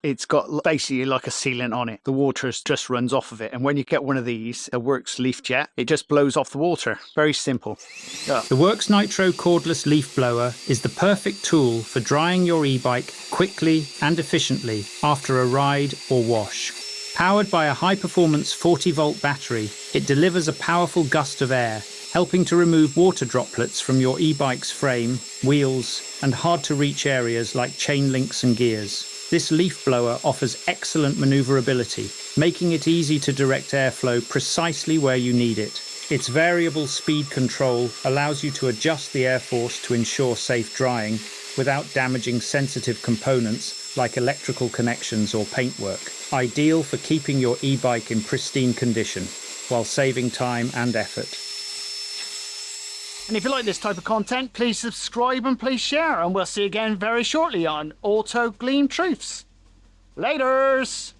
It's got basically like a sealant on it. The water just runs off of it. And when you get one of these, a Worx Leafjet, it just blows off the water. Very simple. The Worx Nitro cordless leaf blower is the perfect tool for drying your e-bike quickly and efficiently after a ride or wash. Powered by a high-performance 40-volt battery, it delivers a powerful gust of air, helping to remove water droplets from your e-bike's frame, wheels, and hard-to-reach areas like chain links and gears. This leaf blower offers excellent maneuverability, making it easy to direct airflow precisely where you need it. Its variable speed control allows you to adjust the air force to ensure safe drying without damaging sensitive components like electrical connections or paintwork. Ideal for keeping your e-bike in pristine condition while saving time and effort. And if you like this type of content, please subscribe and please share. And we'll see you again very shortly on Auto Gleam Truths. Laters!